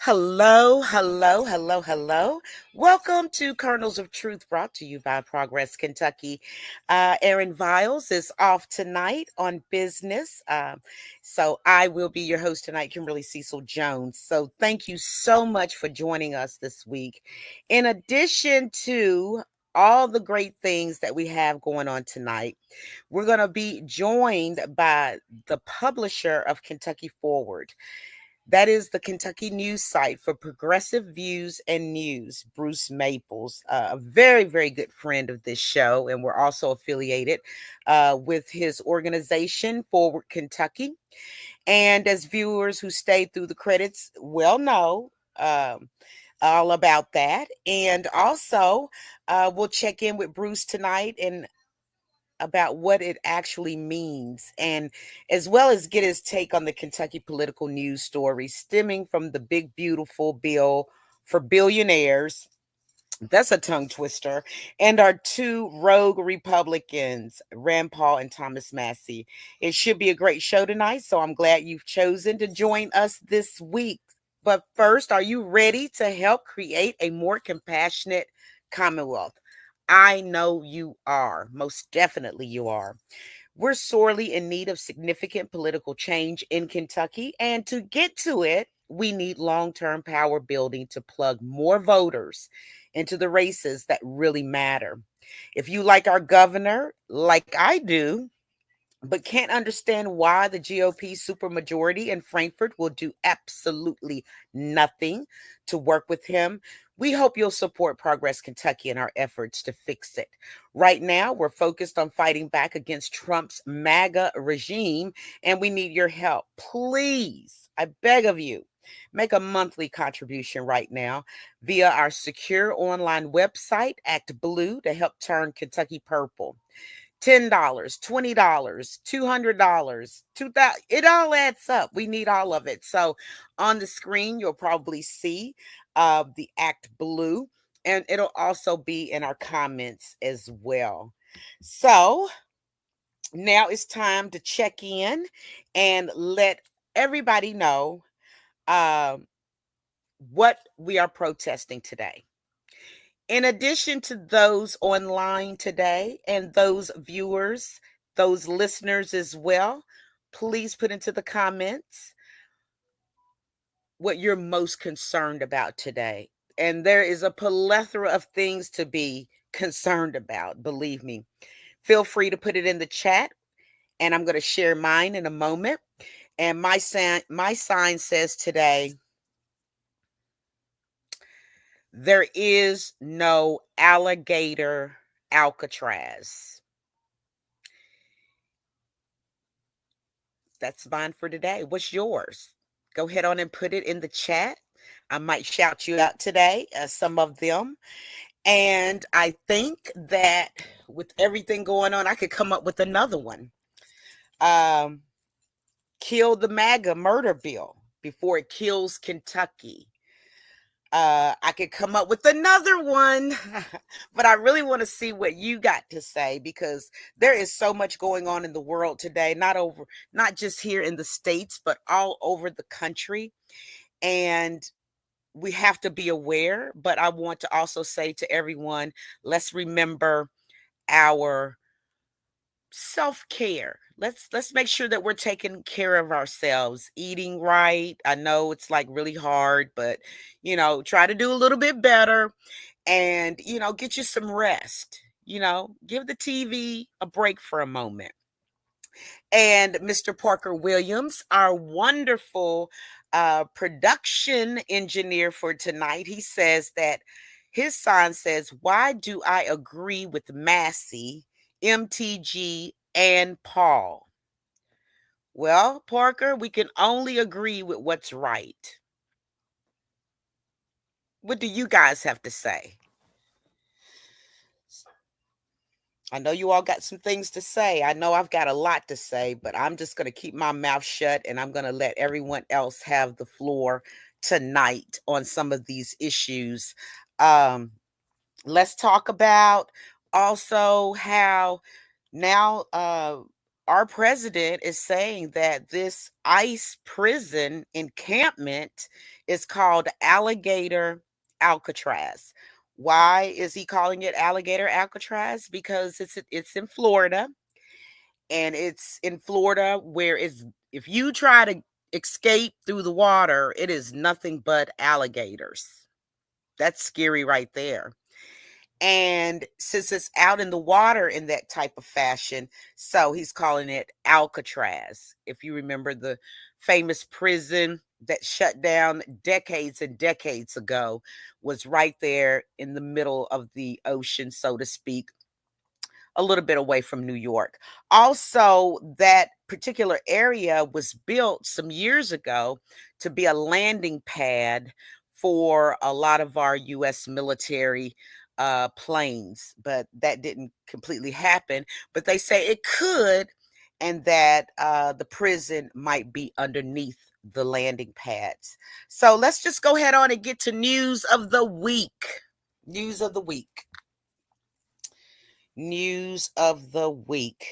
Hello, hello, hello, hello. Welcome to Kernels of Truth, brought to you by Progress Kentucky. Aaron Viles is off tonight on business. So I will be your host tonight, Kimberly Cecil Jones. So thank you so much for joining us this week. In addition to all the great things that we have going on tonight, we're going to be joined by the publisher of Kentucky Forward. That is the Kentucky news site for progressive views and news. Bruce Maples, a very, very good friend of this show, and we're also affiliated with his organization, Forward Kentucky. And as viewers who stayed through the credits well know, all about that. And also, we'll check in with Bruce tonight and about what it actually means, and as well as get his take on the Kentucky political news story stemming from the big, beautiful bill for billionaires. That's a tongue twister. And our two rogue Republicans, Rand Paul and Thomas Massey. It should be a great show tonight, so I'm glad you've chosen to join us this week. But first, are you ready to help create a more compassionate Commonwealth? I know you are. Most definitely you are. We're sorely in need of significant political change in Kentucky. And to get to it, we need long term power building to plug more voters into the races that really matter. If you like our governor, like I do, but can't understand why the GOP supermajority in Frankfurt will do absolutely nothing to work with him, we hope you'll support Progress Kentucky in our efforts to fix it. Right now, we're focused on fighting back against Trump's MAGA regime, and we need your help. Please, I beg of you, make a monthly contribution right now via our secure online website, Act Blue, to help turn Kentucky purple. $10, $20, $200, 2000, it all adds up. We need all of it. So on the screen, you'll probably see the Act Blue, and it'll also be in our comments as well. So now it's time to check in and let everybody know um, what we are protesting today. In addition to those online today and those viewers, those listeners as well, please put into the comments what you're most concerned about today. And there is a plethora of things to be concerned about, believe me. Feel free to put it in the chat, and I'm going to share mine in a moment. And my sign says today, there is no alligator Alcatraz. That's mine for today. What's yours? Go ahead on and put it in the chat. I might shout you out today, some of them. And I think that with everything going on, I could come up with another one. Um, Kill the MAGA murder bill before it kills Kentucky. I could come up with another one, but I really want to see what you got to say, because there is so much going on in the world today, not just here in the States, but all over the country. And we have to be aware, but I want to also say to everyone, let's remember our self-care. Let's make sure that we're taking care of ourselves, eating right. I know it's like really hard, but try to do a little bit better, and get you some rest. Give the TV a break for a moment. And Mr. Parker Williams, our wonderful production engineer for tonight, he says that his sign says, "Why do I agree with Massey, MTG, and Paul?" Well, Parker, we can only agree with what's right. What do you guys have to say? I know you all got some things to say. I know I've got a lot to say, but I'm just going to keep my mouth shut, and I'm going to let everyone else have the floor tonight on some of these issues. Let's talk about also how now our president is saying that this ICE prison encampment is called Alligator Alcatraz. Why is he calling it Alligator Alcatraz? Because it's in Florida, and it's in Florida where it's, if you try to escape through the water, it is nothing but alligators. That's scary right there. And since it's out in the water in that type of fashion, so he's calling it Alcatraz. If you remember the famous prison that shut down decades and decades ago, was right there in the middle of the ocean, so to speak, a little bit away from New York. Also, that particular area was built some years ago to be a landing pad for a lot of our U.S. military planes, but that didn't completely happen. But they say it could, and that the prison might be underneath the landing pads. So let's just go ahead on and get to news of the week. News of the week. News of the week.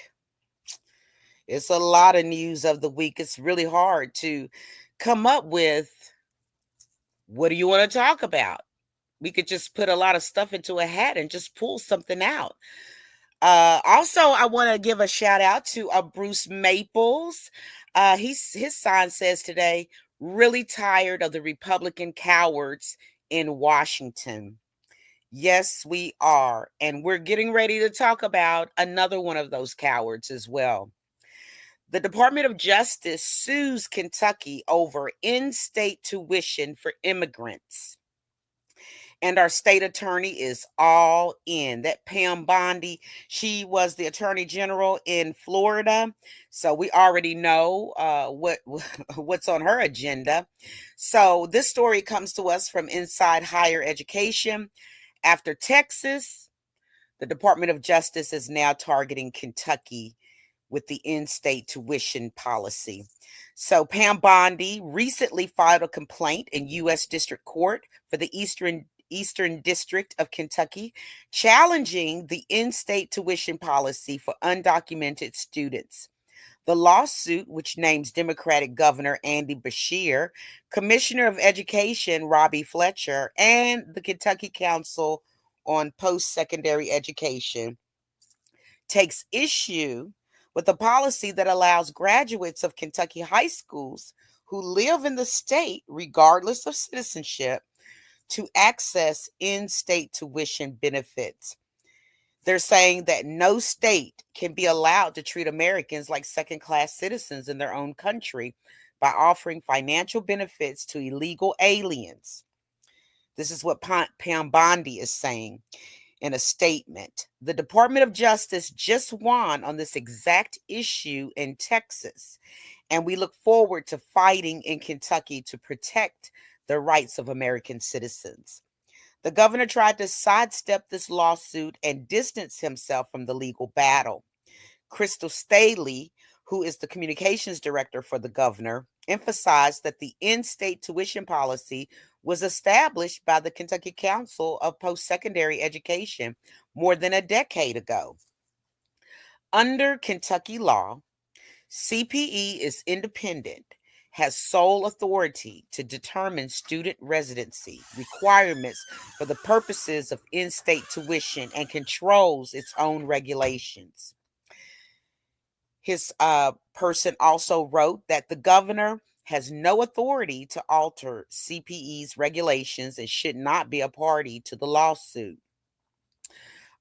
It's a lot of news of the week. It's really hard to come up with, what do you want to talk about? We could just put a lot of stuff into a hat and just pull something out. Also, I want to give a shout out to Bruce Maples. His sign says today, really tired of the Republican cowards in Washington. Yes, we are. And we're getting ready to talk about another one of those cowards as well. The Department of Justice sues Kentucky over in-state tuition for immigrants. And our state attorney is all in. That Pam Bondi, she was the attorney general in Florida. So we already know what's on her agenda. So this story comes to us from Inside Higher Education. After Texas, the Department of Justice is now targeting Kentucky with the in-state tuition policy. So Pam Bondi recently filed a complaint in U.S. District Court for the Eastern District of Kentucky, challenging the in-state tuition policy for undocumented students. The lawsuit, which names Democratic Governor Andy Beshear, Commissioner of Education Robbie Fletcher, and the Kentucky Council on Post-Secondary Education, takes issue with a policy that allows graduates of Kentucky high schools who live in the state, regardless of citizenship, to access in-state tuition benefits. They're saying that no state can be allowed to treat Americans like second-class citizens in their own country by offering financial benefits to illegal aliens. This is what Pam Bondi is saying in a statement. The Department of Justice just won on this exact issue in Texas, and we look forward to fighting in Kentucky to protect the rights of American citizens. The governor tried to sidestep this lawsuit and distance himself from the legal battle. Crystal Staley, who is the communications director for the governor, emphasized that the in-state tuition policy was established by the Kentucky Council of Post-Secondary Education more than a decade ago. Under Kentucky law, CPE is independent, has sole authority to determine student residency requirements for the purposes of in-state tuition and controls its own regulations. His person also wrote that the governor has no authority to alter CPE's regulations and should not be a party to the lawsuit.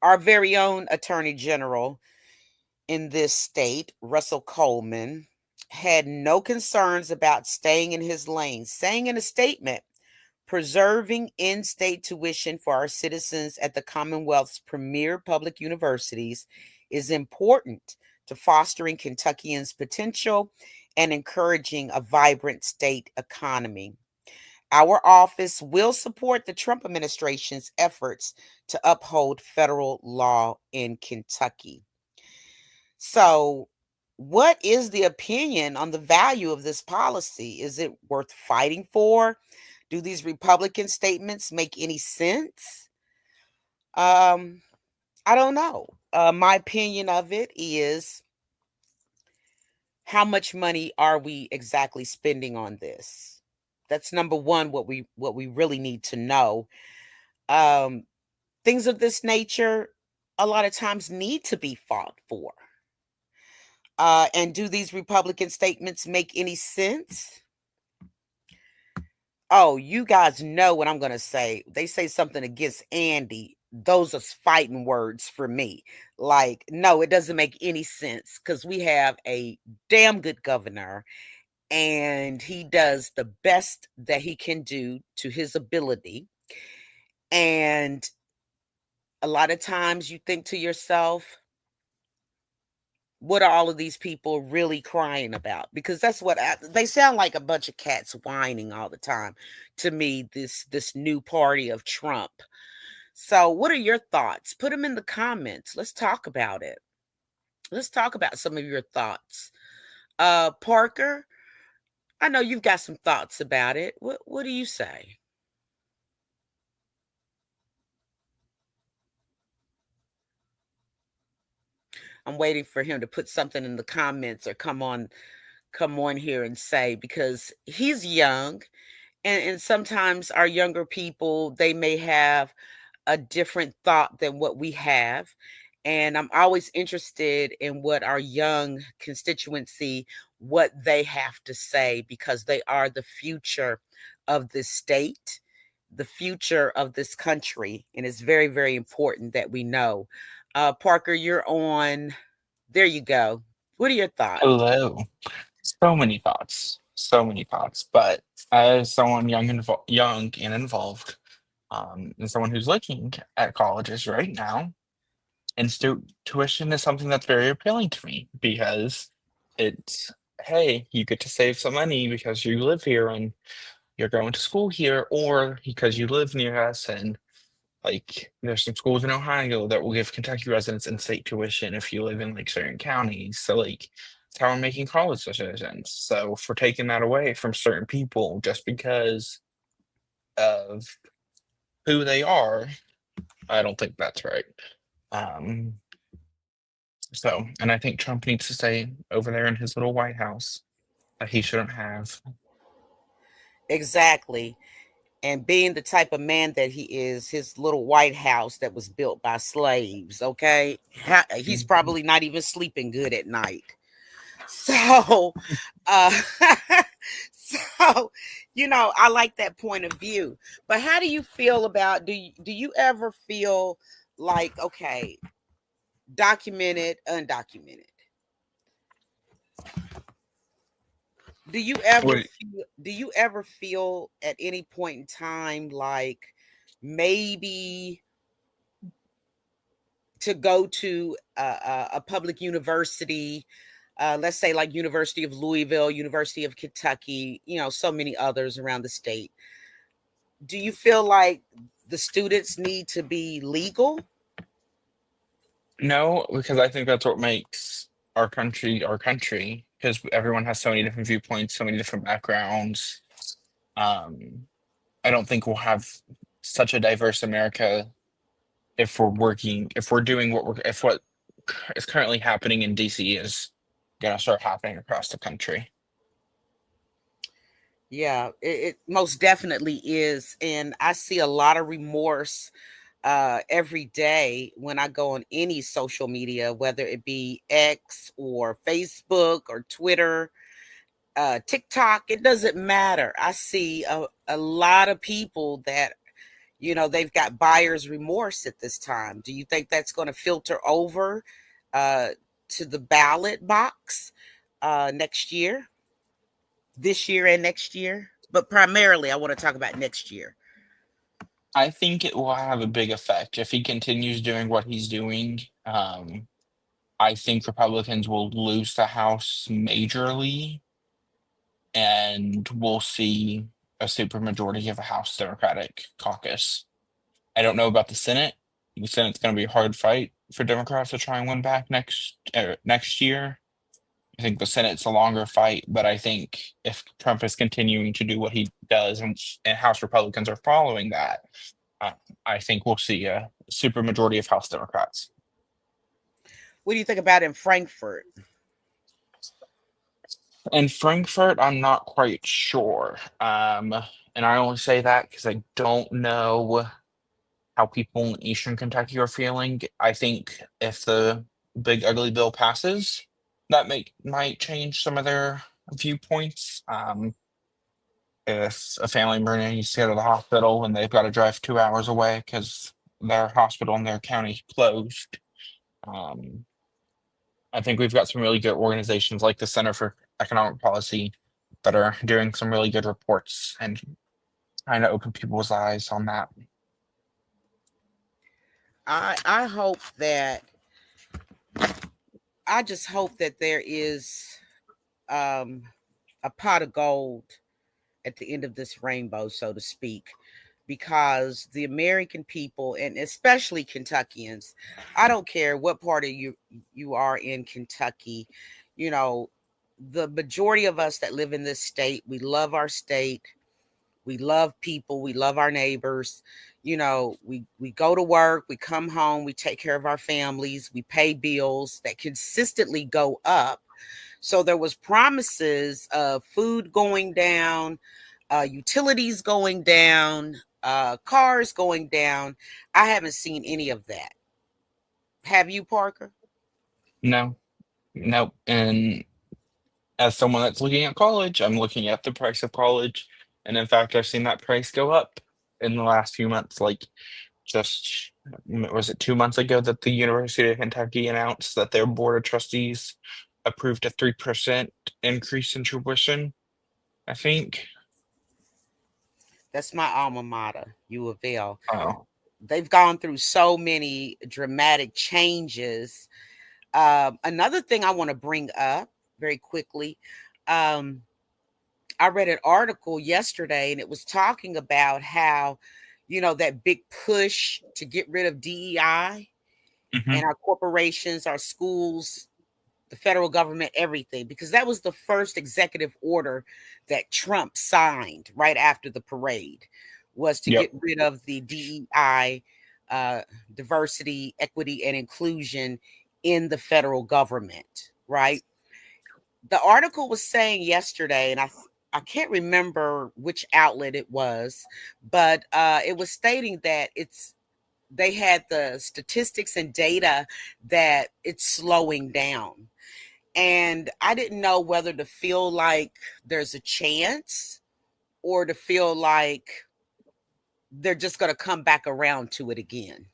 Our very own Attorney General in this state, Russell Coleman, had no concerns about staying in his lane, saying in a statement, preserving in-state tuition for our citizens at the Commonwealth's premier public universities is important to fostering Kentuckians' potential and encouraging a vibrant state economy. Our office will support the Trump administration's efforts to uphold federal law in Kentucky. So, what is the opinion on the value of this policy? Is it worth fighting for? Do these Republican statements make any sense? I don't know. My opinion of it is how much money are we exactly spending on this? That's number one, what we really need to know. Um, Things of this nature a lot of times need to be fought for. And do these Republican statements make any sense? Oh, you guys know what I'm going to say. They say something against Andy. Those are fighting words for me. Like, no, it doesn't make any sense because we have a damn good governor and he does the best that he can do to his ability. And a lot of times you think to yourself, what are all of these people really crying about? Because that's what they sound like, a bunch of cats whining all the time to me, this new party of Trump. So what are your thoughts? Put them in the comments. Let's talk about it. Let's talk about some of your thoughts. Parker, I know you've got some thoughts about it. What do you say? I'm waiting for him to put something in the comments or come on here and say, because he's young, and sometimes our younger people, they may have a different thought than what we have. And I'm always interested in what our young constituency, what they have to say, because they are the future of this state, the future of this country, and it's very, very important that we know. Parker, you're on. There you go. What are your thoughts? Hello. So many thoughts. So many thoughts. But as someone young and involved, and someone who's looking at colleges right now, tuition is something that's very appealing to me because it's, hey, you get to save some money because you live here and you're going to school here, or because you live near us and like, there's some schools in Ohio that will give Kentucky residents in-state tuition if you live in like certain counties. So like, that's how I'm making college decisions. So for taking that away from certain people just because of who they are, I don't think that's right. Um, and I think Trump needs to stay over there in his little White House that he shouldn't have. Exactly. And being the type of man that he is, his little White House that was built by slaves, okay? He's Mhm. probably not even sleeping good at night. So, uh, so, I like that point of view. But how do you feel about, do you ever feel like, okay, documented, undocumented? Wait, Do you ever feel at any point in time like maybe to go to a public university, let's say like University of Louisville, University of Kentucky, so many others around the state. Do you feel like the students need to be legal? no, because I think that's what makes our country, because everyone has so many different viewpoints, so many different backgrounds. Um, I don't think we'll have such a diverse America if we're doing if what is currently happening in DC is gonna start happening across the country. Yeah, it most definitely is. And I see a lot of remorse every day when I go on any social media, whether it be X or Facebook or Twitter, TikTok, it doesn't matter. I see a lot of people that, they've got buyer's remorse at this time. Do you think that's going to filter over uh, to the ballot box next year, this year and next year? But primarily, I want to talk about next year. I think it will have a big effect if he continues doing what he's doing. I think Republicans will lose the House majorly, and we'll see a supermajority of a House Democratic caucus. I don't know about the Senate. The Senate's going to be a hard fight for Democrats to try and win back next year. I think the Senate's a longer fight, but I think if Trump is continuing to do what he does and House Republicans are following that, uh, I think we'll see a supermajority of House Democrats. What do you think about in Frankfurt? In Frankfurt, I'm not quite sure. And I only say that because I don't know how people in Eastern Kentucky are feeling. I think if the big ugly bill passes, that might change some of their viewpoints. If a family member needs to go to the hospital and they've got to drive 2 hours away because their hospital in their county closed, um, I think we've got some really good organizations like the Center for Economic Policy that are doing some really good reports and trying to open people's eyes on that. I hope that I just hope that there is um, a pot of gold at the end of this rainbow, so to speak, because the American people, and especially Kentuckians, I don't care what part of you are in Kentucky, you know, the majority of us that live in this state, we love our state. We love people, we love our neighbors. We go to work, we come home, we take care of our families, we pay bills that consistently go up. So there was promises of food going down, utilities going down, cars going down. I haven't seen any of that. Have you, Parker? No, no. And as someone that's looking at college, I'm looking at the price of college. And in fact, I've seen that price go up in the last few months. Like just was it 2 months ago that the University of Kentucky announced that their board of trustees approved a 3% increase in tuition, I think. That's my alma mater, U of L. Oh. They've gone through so many dramatic changes. Another thing I want to bring up very quickly. Um, I read an article yesterday and it was talking about how, that big push to get rid of DEI Hmm. and our corporations, our schools, the federal government, everything, because that was the first executive order that Trump signed right after the parade, was to Yep. get rid of the DEI, uh, diversity, equity, and inclusion in the federal government, right? The article was saying yesterday, and I can't remember which outlet it was, but it was stating that they had the statistics and data that it's slowing down. And I didn't know whether to feel like there's a chance or to feel like they're just going to come back around to it again.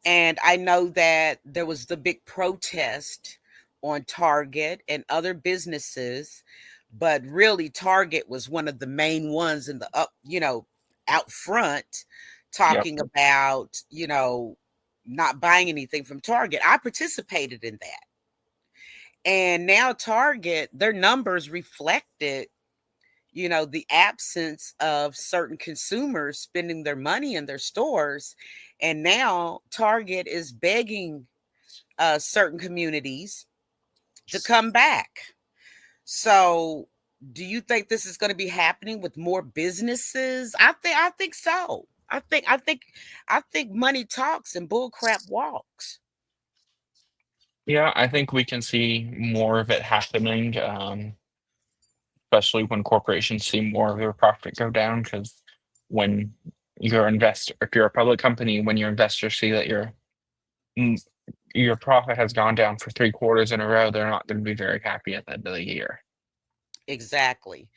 And I know that there was the big protest on Target and other businesses, but really Target was one of the main ones in the out front Yep. talking about, not buying anything from Target. I participated in that. And now Target, their numbers reflected, the absence of certain consumers spending their money in their stores. And now Target is begging certain communities to come back. So, do you think this is going to be happening with more businesses? I think so. I think money talks and bullcrap walks. Yeah, I think we can see more of it happening, especially when corporations see more of their profit go down. Because when if you're a public company, when your investors see that mm, your profit has gone down for 3 quarters in a row, they're not going to be very happy at the end of the year. Exactly.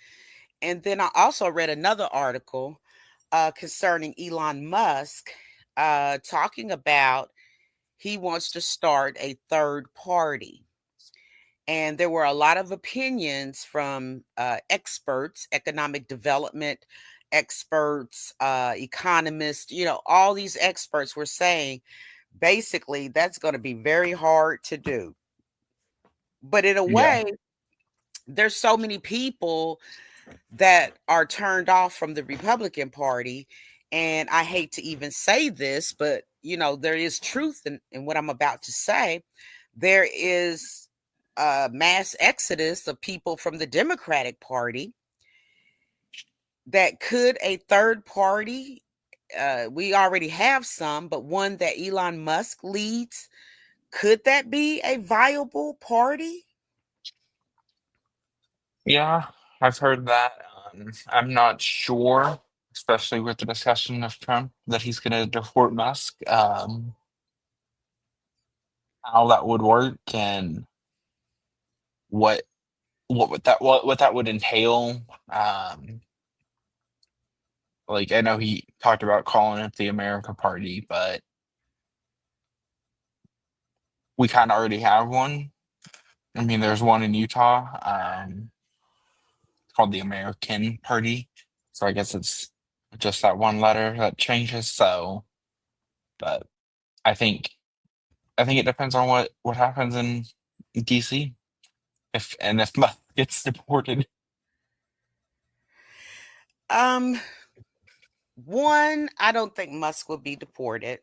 And then I also read another article concerning Elon Musk, talking about he wants to start a third party. And there were a lot of opinions from experts, economic development experts, economists, all these experts were saying basically that's going to be very hard to do. But in a Yeah. way, there's so many people that are turned off from the Republican Party. And I hate to even say this, but there is truth in what I'm about to say. There is a mass exodus of people from the Democratic Party. That could a third party, we already have some, but one that Elon Musk leads, could that be a viable party? Yeah, I've heard that. I'm not sure, especially with the discussion of Trump that he's going to deport Musk, how that would work and what what that would entail. Like I know he talked about calling it the America Party, but we kind of already have one. I mean, there's one in Utah, called the American Party. So I guess it's just that one letter that changes. So, but I think I think it depends on what happens in DC. If Musk gets deported. Um, One, I don't think Musk will be deported.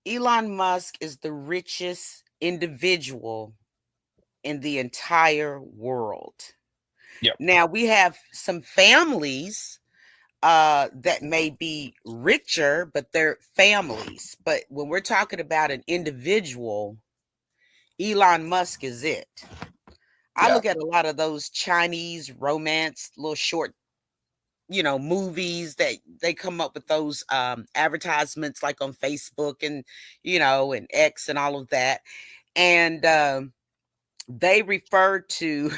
Elon Musk is the richest individual in the entire world. Yep. Now we have some families that may be richer, but they're families. But when we're talking about an individual, Elon Musk is it. I Yeah. look at a lot of those Chinese romance, little short, movies that they come up with those advertisements like on Facebook and, and X and all of that. And they refer to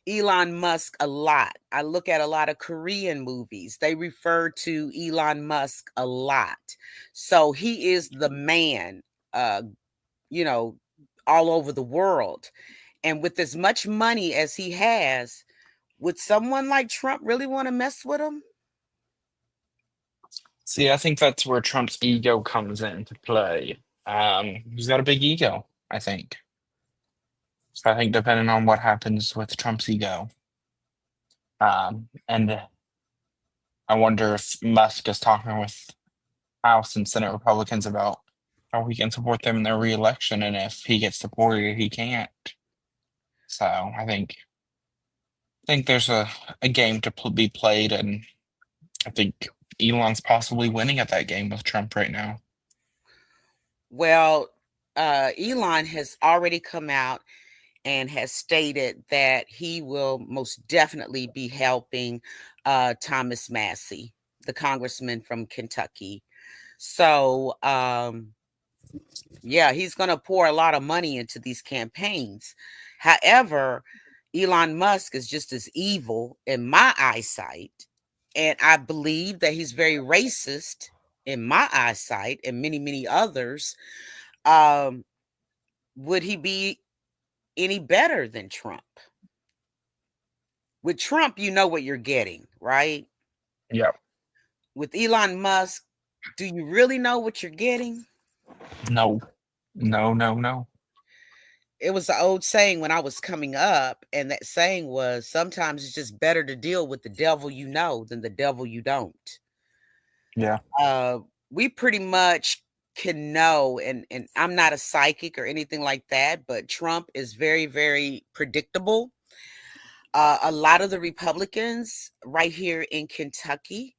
Elon Musk a lot. I look at a lot of Korean movies. They refer to Elon Musk a lot. So he is the man, uh, you know, all over the world. And with as much money as he has, would someone like Trump really want to mess with him? See, I think that's where Trump's ego comes into play. He's got a big ego, I think. So I think depending on what happens with Trump's ego, and I wonder if Musk is talking with House and Senate Republicans about how he can support them in their reelection, and if he gets deported, he can't. So I think there's a game to be played, and I think Elon's possibly winning at that game with Trump right now. Well, Elon has already come out and has stated that he will most definitely be helping Thomas Massey, the congressman from Kentucky. So, yeah, he's going to pour a lot of money into these campaigns. However, Elon Musk is just as evil in my eyesight. And I believe that he's very racist in my eyesight and many, many others. Um, would he be any better than Trump? With Trump, you know what you're getting, right? Yeah. With Elon Musk, do you really know what you're getting? No. No, no, no. It was the old saying when I was coming up, and that saying was sometimes it's just better to deal with the devil you know than the devil you don't. Yeah. Uh, we pretty much can know, and I'm not a psychic or anything like that, but Trump is very, very predictable. A lot of the Republicans right here in Kentucky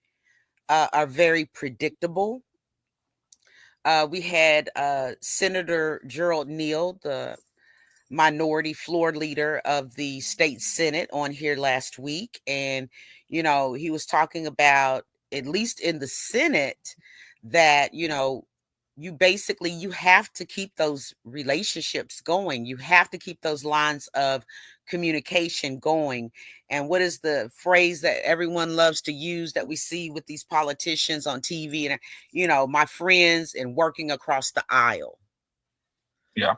are very predictable. We had Senator Gerald Neal, the minority floor leader of the state Senate, on here last week. And, he was talking about, at least in the Senate, that, you have to keep those relationships going. You have to keep those lines of communication going. And what is the phrase that everyone loves to use that we see with these politicians on TV and, my friends and working across the aisle? Yeah.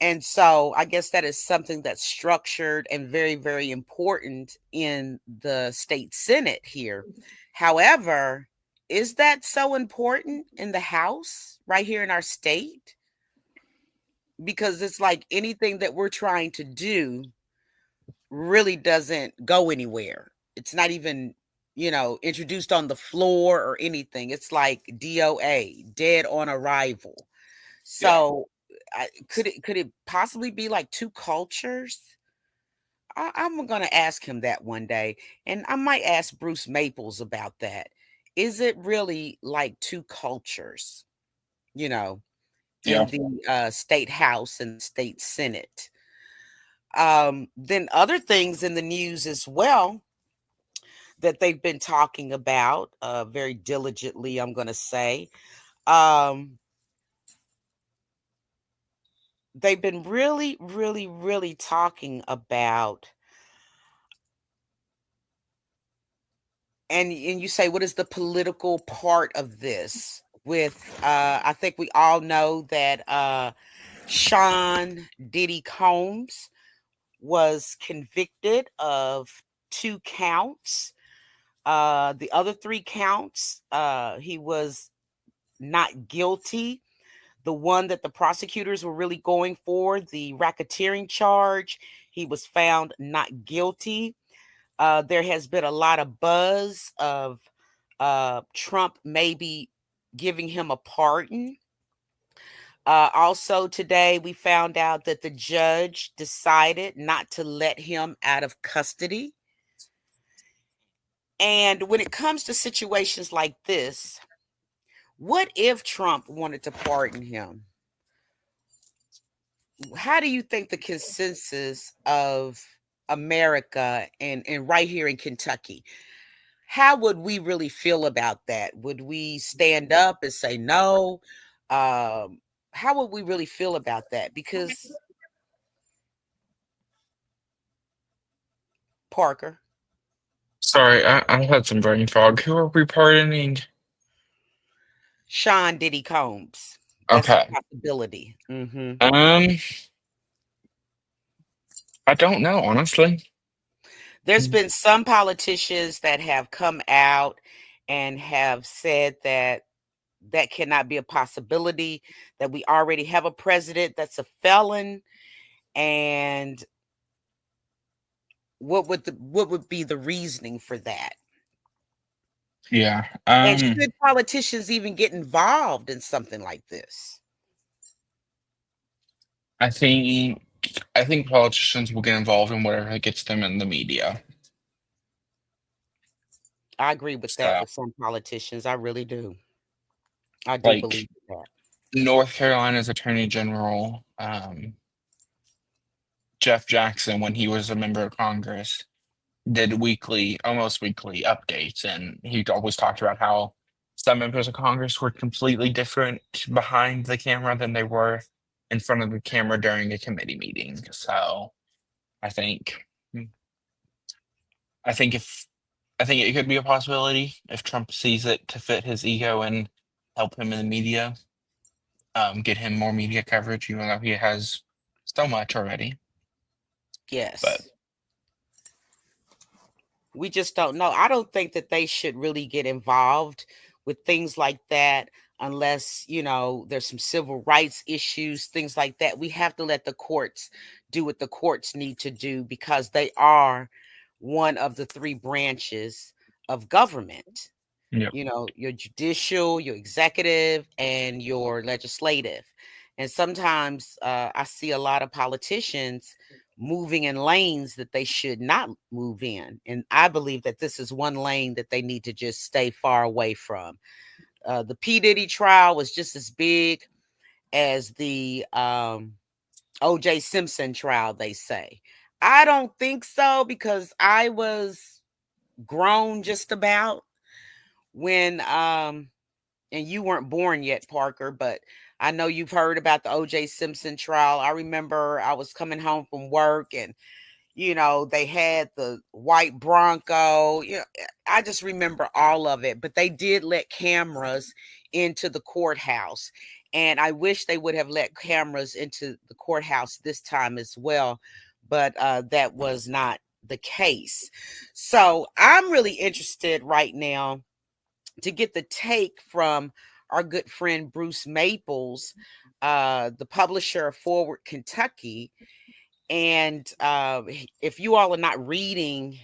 And so I guess that is something that's structured and very, very important in the state Senate here. However, is that so important in the House right here in our state? Because it's like anything that we're trying to do really doesn't go anywhere. It's not even, introduced on the floor or anything. It's like DOA, dead on arrival. Yeah. So, could it possibly be like two cultures? I'm gonna ask him that one day, and I might ask Bruce Maples about that. Is it really like two cultures? You know, Yeah. in the state house and state senate. Then other things in the news as well that they've been talking about very diligently, I'm going to say. Um, they've been really, really, really talking about, and you say, what is the political part of this? With, I think we all know that Sean Diddy Combs was convicted of 2 counts. The other 3 counts, he was not guilty. The one that the prosecutors were really going for, the racketeering charge, he was found not guilty. There has been a lot of buzz of Trump maybe giving him a pardon. Also, today we found out that the judge decided not to let him out of custody. And when it comes to situations like this, what if Trump wanted to pardon him? How do you think the consensus of America and right here in Kentucky, how would we really feel about that? Would we stand up and say no? Um, how would we really feel about that? Because Parker, Sorry, I had some brain fog. Who are we pardoning? Sean Diddy Combs, that's a Okay. possibility. Um, I don't know, honestly. There's been some politicians that have come out and have said that that cannot be a possibility, that we already have a president that's a felon, and what would be the reasoning for that? Yeah. And should politicians even get involved in something like this? I think I think politicians will get involved in whatever gets them in the media. I agree with that So, with some politicians. I really do. I do believe like that. North Carolina's Attorney General, Jeff Jackson, when he was a member of Congress, did weekly, almost weekly updates, and he always talked about how some members of Congress were completely different behind the camera than they were in front of the camera during a committee meeting. So I think I think if I think it could be a possibility if Trump sees it to fit his ego and help him in the media, get him more media coverage, even though he has so much already. But Yes. We just don't know. I don't think that they should really get involved with things like that unless, there's some civil rights issues, things like that. We have to let the courts do what the courts need to do because they are one of the 3 branches of government. yeah, Your judicial, your executive, and your legislative. And sometimes I see a lot of politicians moving in lanes that they should not move in. And I believe that this is one lane that they need to just stay far away from. The P. Diddy trial was just as big as the O.J. Simpson trial, they say. I don't think so because I was grown just about when and you weren't born yet, Parker, but I know you've heard about the OJ Simpson trial. I remember I was coming home from work and they had the white Bronco. I just remember all of it, but they did let cameras into the courthouse. And I wish they would have let cameras into the courthouse this time as well, but that was not the case. So I'm really interested right now to get the take from our good friend Bruce Maples, the publisher of Forward Kentucky. And if you all are not reading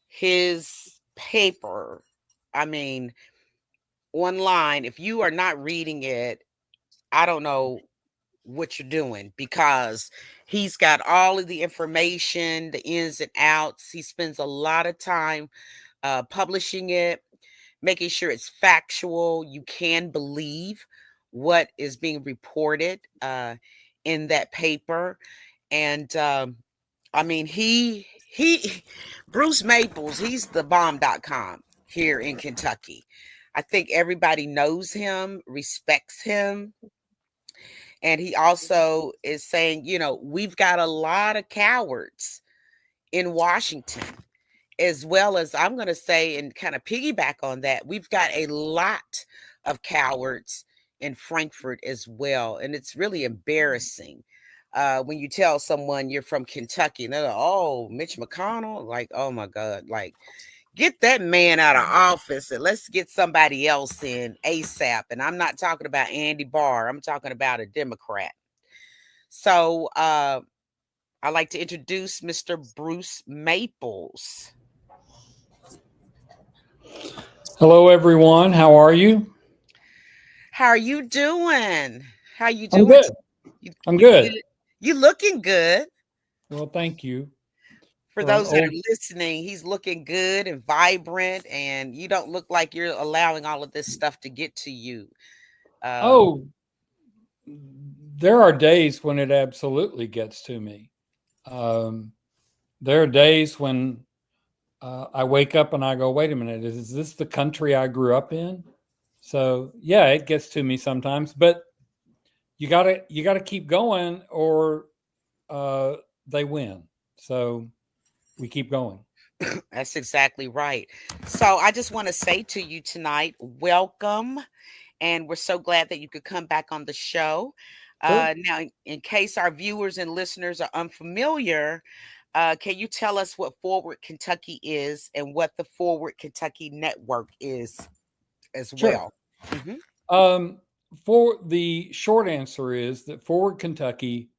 his paper, I mean, online, if you are not reading it, I don't know what you're doing because he's got all of the information, the ins and outs. He spends a lot of time publishing it, making sure it's factual. You can believe what is being reported in that paper. And I mean, he Bruce Maples, he's the bomb.com here in Kentucky. I think everybody knows him, respects him, and he also is saying, we've got a lot of cowards in Washington, as well as, I'm going to say, and kind of piggyback on that, we've got a lot of cowards in Frankfurt as well. And it's really embarrassing when you tell someone you're from Kentucky and they're like, oh, Mitch McConnell, like, oh my God, like, get that man out of office and let's get somebody else in ASAP. And I'm not talking about Andy Barr, I'm talking about a Democrat. So I'd like to introduce Mr. Bruce Maples. Hello, everyone. How are you? How are you doing? How you I'm doing? good. You I'm you good. good? You looking good. Well, thank you For for an those that are old. listening, he's looking good and vibrant, and you don't look like you're allowing all of this stuff to get to you. Um, Oh, there are days when it absolutely gets to me. Um, there are days when I wake up and I go, "Wait a minute, is this the country I grew up in?" So yeah, it gets to me sometimes, but you gotta keep going, or uh, they win. So we keep going. that's exactly right. So I just want to say to you tonight, welcome. And we're so glad that you could come back on the show. Sure. Now, in case our viewers and listeners are unfamiliar, can you tell us what Forward Kentucky is and what the Forward Kentucky Network is as Sure. well? Hmm. Um, for the short answer is that Forward Kentucky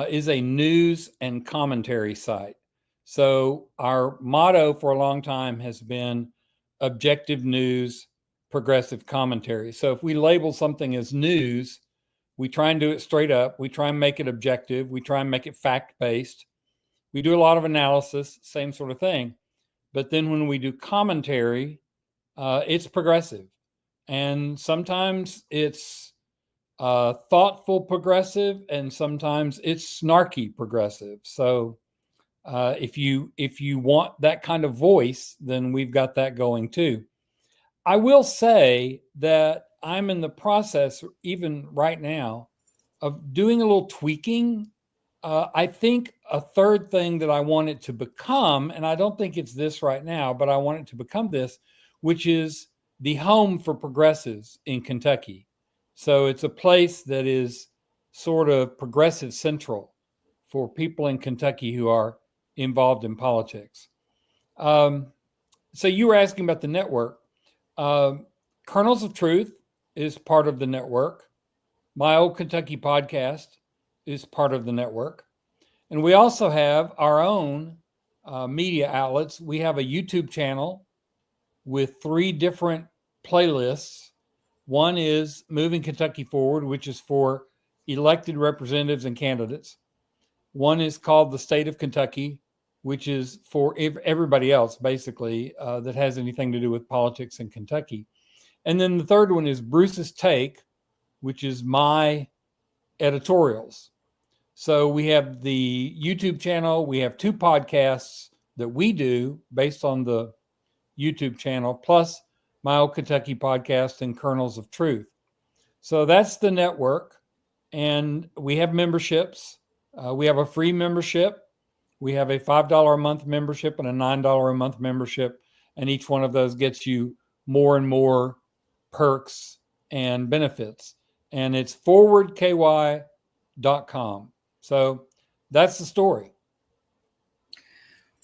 is a news and commentary site. So our motto for a long time has been objective news, progressive commentary. So if we label something as news, we try and do it straight up. We try and make it objective. We try and make it fact based. We do a lot of analysis, same sort of thing. But then when we do commentary, it's progressive. And sometimes it's thoughtful progressive, and sometimes it's snarky progressive. So if you want that kind of voice, then we've got that going too. I will say that I'm in the process, even right now, of doing a little tweaking. I think a third thing that I want it to become, and I don't think it's this right now, but I want it to become this, which is the home for progressives in Kentucky. So it's a place that is sort of progressive central for people in Kentucky who are involved in politics. Um, so you were asking about the network. Um, Kernels of Truth is part of the network. My Old Kentucky podcast is part of the network. And we also have our own media outlets. We have a YouTube channel with 3 different playlists. One is Moving Kentucky Forward, which is for elected representatives and candidates. One is called The State of Kentucky, which is for everybody else, basically, that has anything to do with politics in Kentucky. And then the third one is Bruce's Take, which is my editorials. So we have the YouTube channel, we have 2 podcasts that we do based on the YouTube channel, plus my Old Kentucky podcast and Kernels of Truth. So that's the network. And we have memberships. We have a free membership. We have a $5 a month membership and a $9 a month membership. And each one of those gets you more and more perks and benefits. And it's forwardky.com. So that's the story.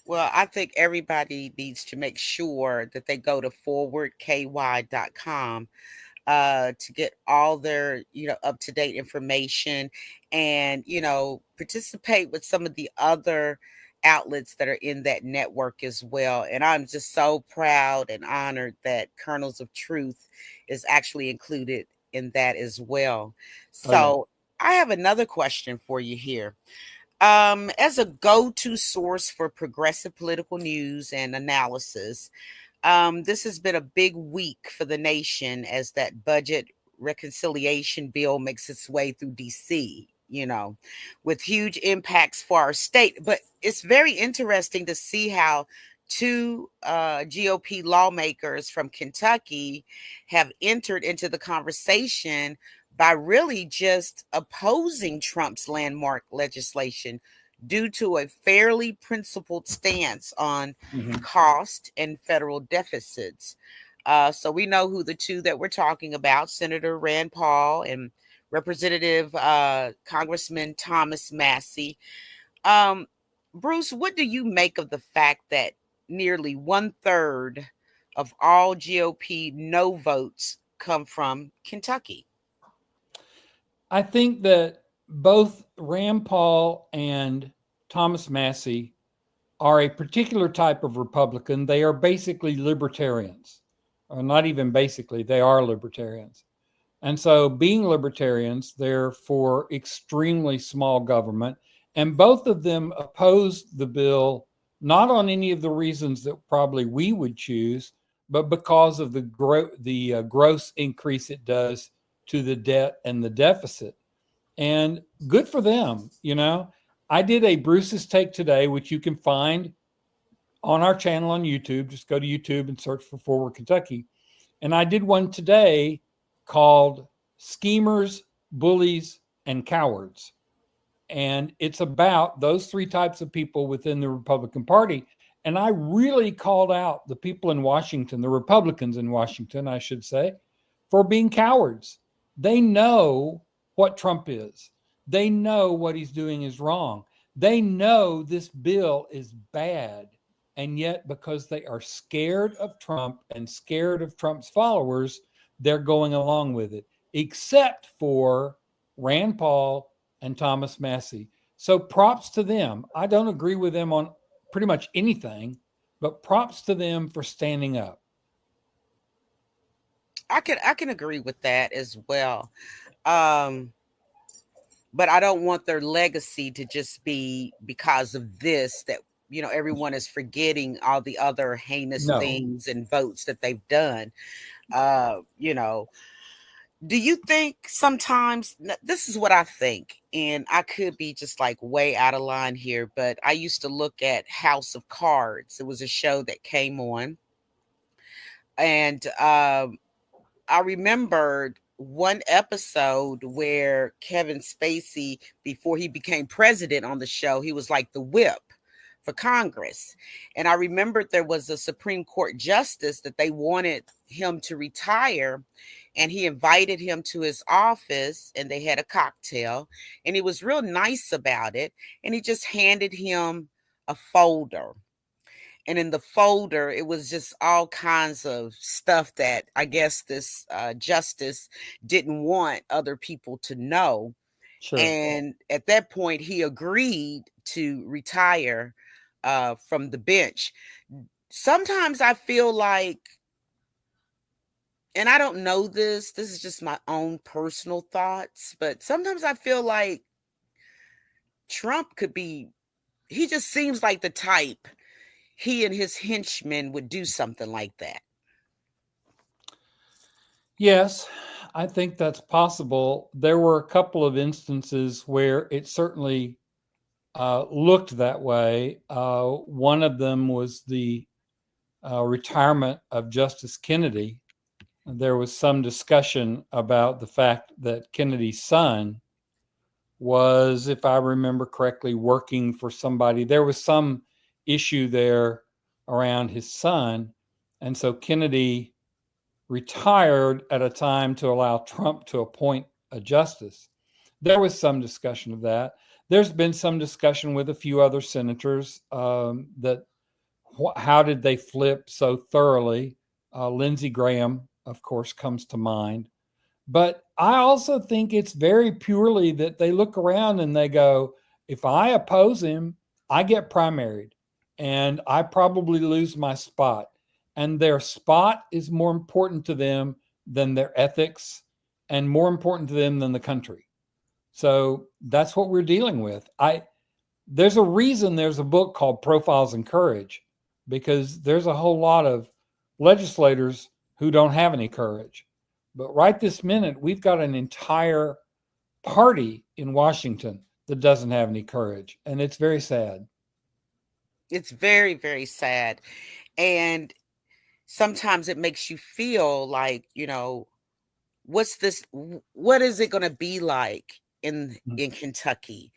Well, I think everybody needs to make sure that they go to forwardky.com to get all their up to date information, and participate with some of the other outlets that are in that network as well. And I'm just so proud and honored that Kernels of Truth is actually included in that as well. Oh, yeah. So I have another question for you here. As a go-to source for progressive political news and analysis, this has been a big week for the nation as that budget reconciliation bill makes its way through DC. you know, with huge impacts for our state. But it's very interesting to see how two GOP lawmakers from Kentucky have entered into the conversation by really just opposing Trump's landmark legislation due to a fairly principled stance on cost and federal deficits. So we know who the two that we're talking about, Senator Rand Paul and Representative Congressman Thomas Massey. Um, Bruce, what do you make of the fact that nearly 1/3 of all GOP no votes come from Kentucky? I think that both Rand Paul and Thomas Massey are a particular type of Republican. They are basically libertarians, or not even basically, they are libertarians. And so, being libertarians, they're for extremely small government. And both of them opposed the bill, not on any of the reasons that probably we would choose, but because of the gross increase it does to the debt and the deficit. And good for them. I did a Bruce's Take today, which you can find on our channel on YouTube. Just go to YouTube and search for Forward Kentucky. And I did one today called Schemers, Bullies, and Cowards. And it's about those three types of people within the Republican Party. And I really called out the people in Washington, the Republicans in Washington, I should say, for being cowards. They know what Trump is. They know what he's doing is wrong. They know this bill is bad. And yet, because they are scared of Trump and scared of Trump's followers, they're going along with it, except for Rand Paul and Thomas Massey. So props to them. I don't agree with them on pretty much anything, but props to them for standing up. I can agree with that as well. But I don't want their legacy to just be because of this, that everyone is forgetting all the other heinous things and votes that they've done. Do you think sometimes, this is what I think, and I could be just like way out of line here, but I used to look at House of Cards. It was a show that came on, and I remembered one episode where Kevin Spacey, before he became president on the show, he was like the whip for Congress. And I remembered there was a Supreme Court justice that they wanted him to retire, and he invited him to his office, and they had a cocktail, and he was real nice about it, and he just handed him a folder. And in the folder, it was just all kinds of stuff that I guess this justice didn't want other people to know. Sure. And at that point, he agreed to retire from the bench. Sometimes I feel like, and I don't know this is just my own personal thoughts, but sometimes I feel like Trump he just seems like the type, he and his henchmen would do something like that. Yes, I think that's possible. There were a couple of instances where it certainly looked that way. One of them was the retirement of Justice Kennedy. There was some discussion about the fact that Kennedy's son was, if I remember correctly, working for somebody. There was some issue there around his son. And so Kennedy retired at a time to allow Trump to appoint a justice. There was some discussion of that. There's been some discussion with a few other senators that how did they flip so thoroughly? Lindsey Graham, of course, comes to mind. But I also think it's very purely that they look around and they go, if I oppose him, I get primaried and I probably lose my spot. And their spot is more important to them than their ethics and more important to them than the country. So that's what we're dealing with. There's a reason there's a book called Profiles in Courage, because there's a whole lot of legislators who don't have any courage. But right this minute, we've got an entire party in Washington that doesn't have any courage, and it's very sad. It's very, very sad. And sometimes it makes you feel like, what is it going to be like in Kentucky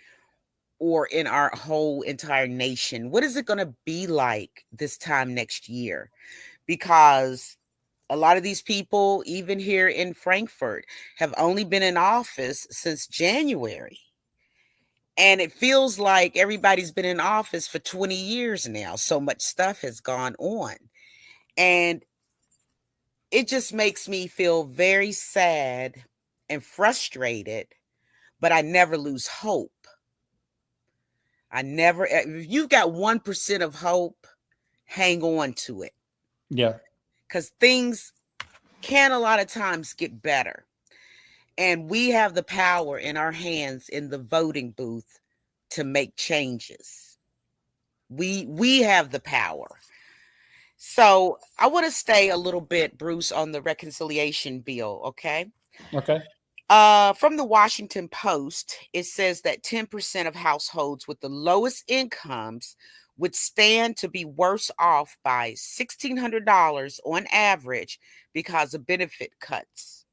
or in our whole entire nation? What is it going to be like this time next year? Because a lot of these people, even here in Frankfurt, have only been in office since January. And it feels like everybody's been in office for 20 years now. So much stuff has gone on. And it just makes me feel very sad and frustrated, but I never lose hope. If you've got 1% of hope, hang on to it. Yeah. Because things can a lot of times get better. And we have the power in our hands in the voting booth to make changes. We have the power. So I want to stay a little bit, Bruce, on the reconciliation bill, okay? Okay. From the Washington Post, it says that 10% of households with the lowest incomes would stand to be worse off by $1,600 on average because of benefit cuts.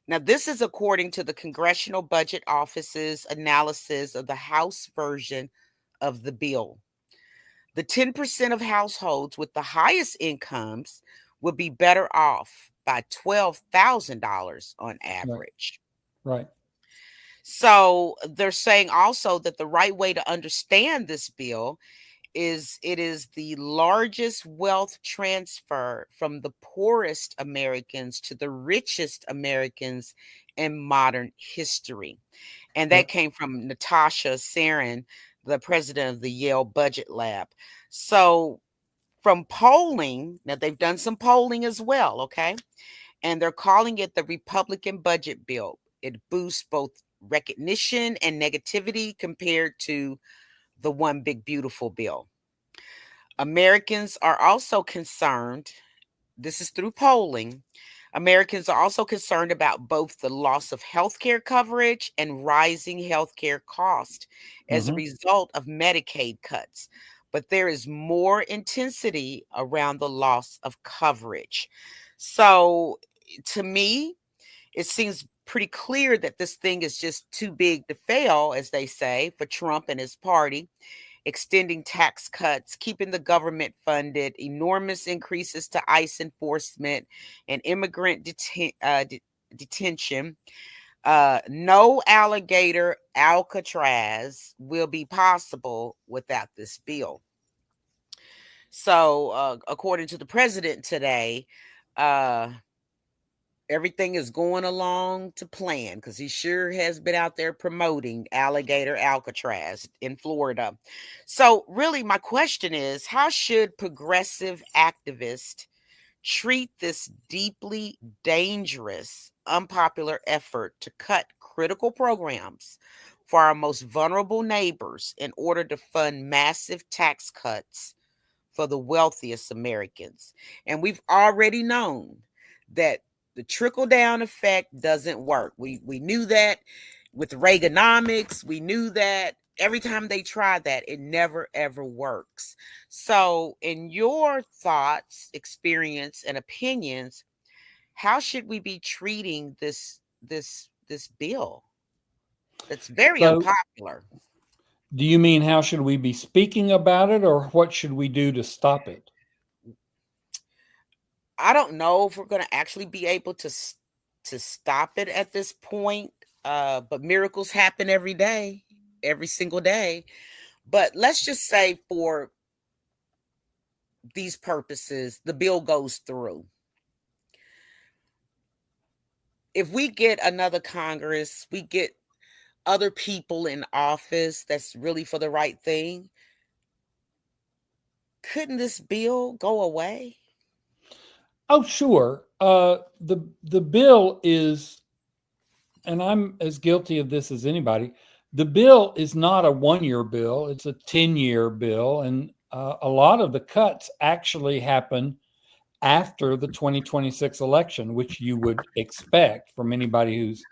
Now, this is according to the Congressional Budget Office's analysis of the House version of the bill. The 10% of households with the highest incomes would be better off by $12,000 on average. Right. So they're saying also that the right way to understand this bill is it is the largest wealth transfer from the poorest Americans to the richest Americans in modern history. And that Yep. came from Natasha Sarin, the president of the Yale Budget Lab. So from polling, now they've done some polling as well, okay? And they're calling it the Republican budget bill. It boosts both recognition and negativity compared to the One Big Beautiful bill. Americans are also concerned, this is through polling, Americans are also concerned about both the loss of healthcare coverage and rising healthcare costs as a Mhm. result of Medicaid cuts. But there is more intensity around the loss of coverage. So to me, it seems pretty clear that this thing is just too big to fail, as they say, for Trump and his party. Extending tax cuts, keeping the government funded, enormous increases to ICE enforcement and immigrant detention. No alligator Alcatraz will be possible without this bill. So, according to the president today, uh, everything is going along to plan because he sure has been out there promoting alligator Alcatraz in Florida. So, really, my question is how should progressive activists treat this deeply dangerous, unpopular effort to cut critical programs for our most vulnerable neighbors in order to fund massive tax cuts for the wealthiest Americans? And we've already known that the trickle down effect doesn't work. We knew that with Reaganomics. We knew that every time they try that, it never ever works. So, in your thoughts, experience, and opinions, how should we be treating this bill that's very So, unpopular? do you mean how should we be speaking about it, or what should we do to stop it? I don't know if we're going to actually be able to stop it at this point. But miracles happen every day, every single day. But let's just say for these purposes, the bill goes through. If we get another Congress, we get other people in office that's really for the right thing, couldn't this bill go away? Oh, sure. The bill is, and I'm as guilty of this as anybody. The bill is not a 1-year bill; it's a 10-year bill, and a lot of the cuts actually happen after the 2026 election, which you would expect from anybody who's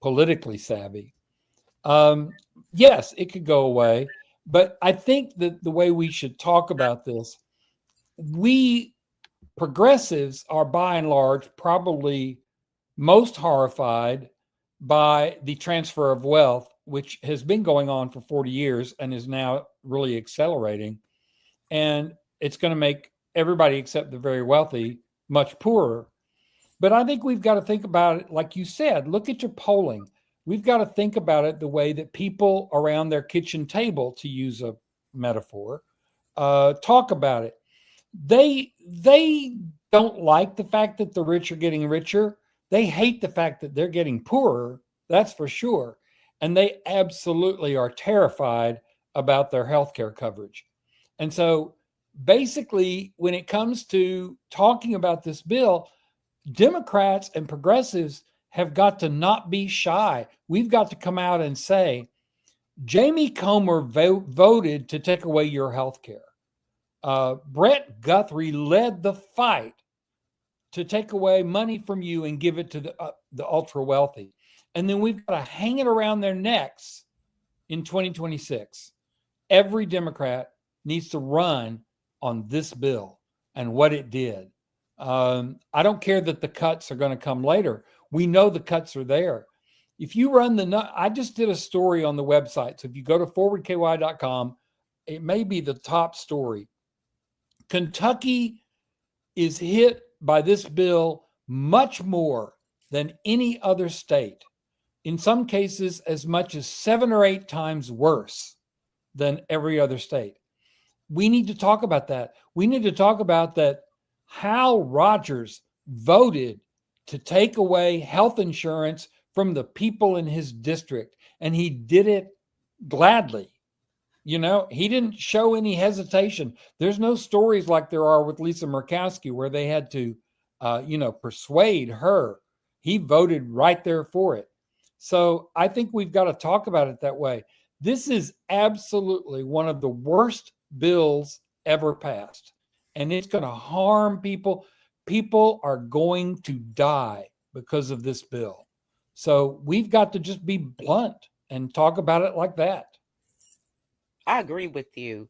politically savvy. Yes, it could go away, but I think that the way we should talk about this, we progressives are by and large probably most horrified by the transfer of wealth, which has been going on for 40 years and is now really accelerating. And it's going to make everybody except the very wealthy much poorer. But I think we've got to think about it, like you said, look at your polling. We've got to think about it the way that people around their kitchen table, to use a metaphor, talk about it. They don't like the fact that the rich are getting richer. They hate the fact that they're getting poorer. That's for sure. And they absolutely are terrified about their healthcare coverage. And so basically, when it comes to talking about this bill, Democrats and progressives have got to not be shy. We've got to come out and say, Jamie Comer voted to take away your health care. Brett Guthrie led the fight to take away money from you and give it to the ultra wealthy. And then we've got to hang it around their necks in 2026. Every Democrat needs to run on this bill and what it did. I don't care that the cuts are going to come later. We know the cuts are there. If you run I just did a story on the website. So if you go to forwardky.com, it may be the top story. Kentucky is hit by this bill much more than any other state. In some cases, as much as 7 or 8 times worse than every other state. We need to talk about that. We need to talk about that. Hal Rogers voted to take away health insurance from the people in his district, and he did it gladly. You know, he didn't show any hesitation. There's no stories like there are with Lisa Murkowski where they had to, persuade her. He voted right there for it. So I think we've got to talk about it that way. This is absolutely one of the worst bills ever passed. And it's going to harm people. People are going to die because of this bill. So we've got to just be blunt and talk about it like that. I agree with you.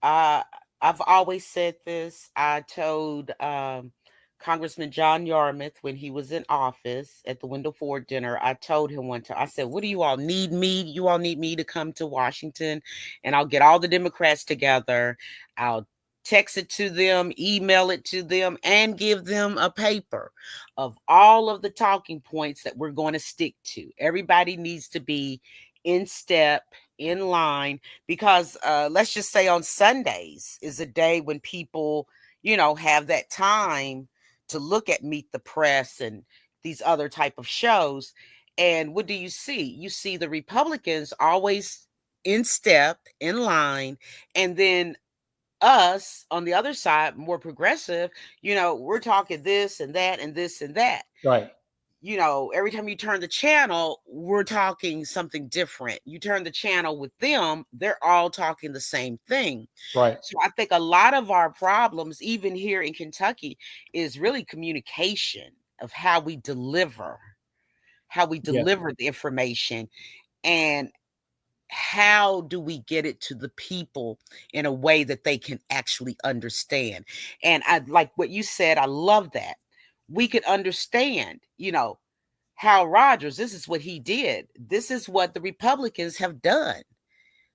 I've always said this. I told Congressman John Yarmouth when he was in office at the Wendell Ford dinner. I told him one time, I said, what do you all need me? You all need me to come to Washington and I'll get all the Democrats together. I'll text it to them, email it to them, and give them a paper of all of the talking points that we're going to stick to. Everybody needs to be in step, in line, because let's just say on Sundays is a day when people, have that time to look at Meet the Press and these other type of shows. And what do you see? You see the Republicans always in step, in line, and then us on the other side, more progressive, we're talking this and that and this and that. Right. Every time you turn the channel, we're talking something different. You turn the channel with them, they're all talking the same thing. Right. So I think a lot of our problems, even here in Kentucky, is really communication of how we deliver the information, and how do we get it to the people in a way that they can actually understand. And I like what you said. I love that. We could understand, Hal Rogers, this is what he did. This is what the Republicans have done.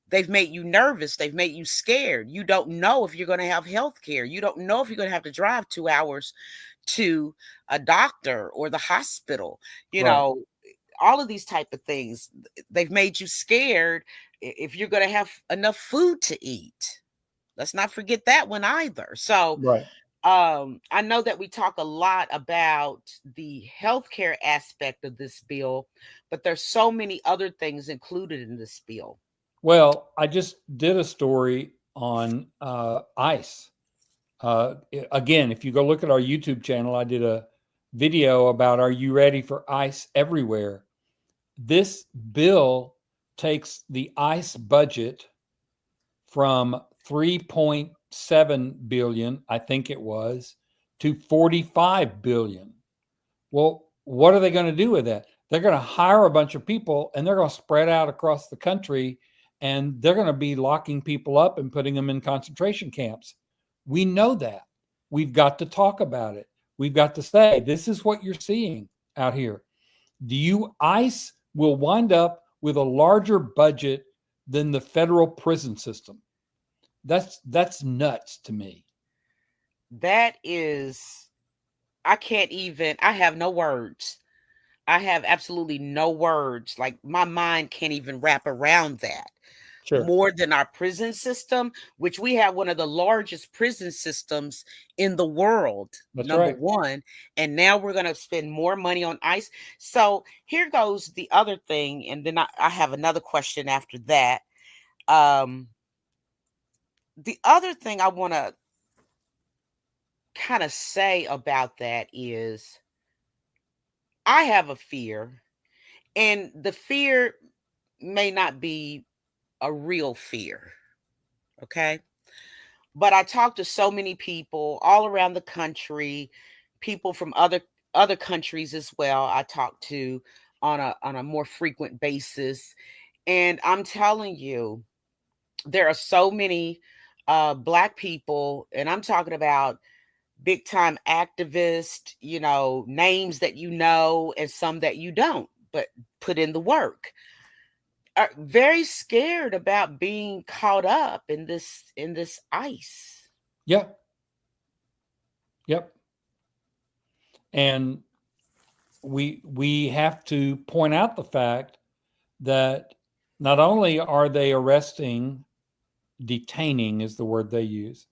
They've made you nervous. They've made you scared. You don't know if you're going to have health care. You don't know if you're going to have to drive 2 hours to a doctor or the hospital, all of these type of things. They've made you scared if you're going to have enough food to eat. Let's not forget that one either. So, right. I know that we talk a lot about the healthcare aspect of this bill, but there's so many other things included in this bill. Well, I just did a story on ICE. Again, if you go look at our YouTube channel, I did a video about Are You Ready for ICE Everywhere? This bill takes the ICE budget from 3.7 billion, I think it was, to 45 billion. Well, what are they going to do with that? They're going to hire a bunch of people and they're going to spread out across the country, and they're going to be locking people up and putting them in concentration camps. We know that. We've got to talk about it. We've got to say, this is what you're seeing out here. ICE will wind up with a larger budget than the federal prison system. That's nuts to me. That is, I can't even, I have no words. I have absolutely no words. Like, my mind can't even wrap around that. Sure. More than our prison system, which we have one of the largest prison systems in the world, That's number right. one. And now we're going to spend more money on ICE. So here goes the other thing. And then I have another question after that. The other thing I want to kind of say about that is I have a fear, and the fear may not be a real fear. Okay. But I talk to so many people all around the country, people from other countries as well. I talk to on a more frequent basis, and I'm telling you, there are so many black people, and I'm talking about big time activists, names that you know and some that you don't, but put in the work, are very scared about being caught up in this ice. Yep. Yep. And we have to point out the fact that not only are they detaining is the word they use,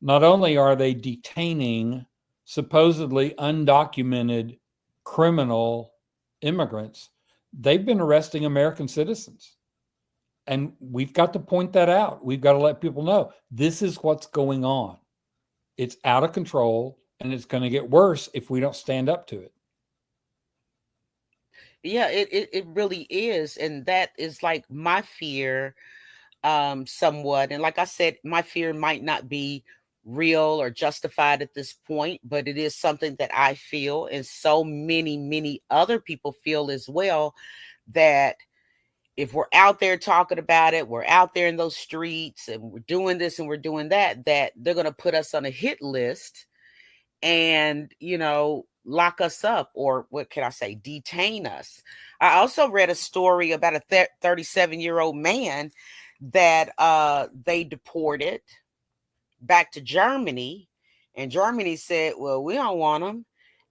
not only are they detaining supposedly undocumented criminal immigrants, they've been arresting American citizens. And we've got to point that out. We've got to let people know this is what's going on. It's out of control, and it's going to get worse if we don't stand up to it. Yeah, it really is. And that is like my fear, somewhat. And like I said, my fear might not be real or justified at this point, but it is something that I feel, and so many other people feel as well, that if we're out there talking about it, we're out there in those streets and we're doing this and we're doing that, that they're going to put us on a hit list and, lock us up, or what can I say, detain us. I also read a story about a 37-year-old man that they deported back to Germany, and Germany said, well, we don't want him.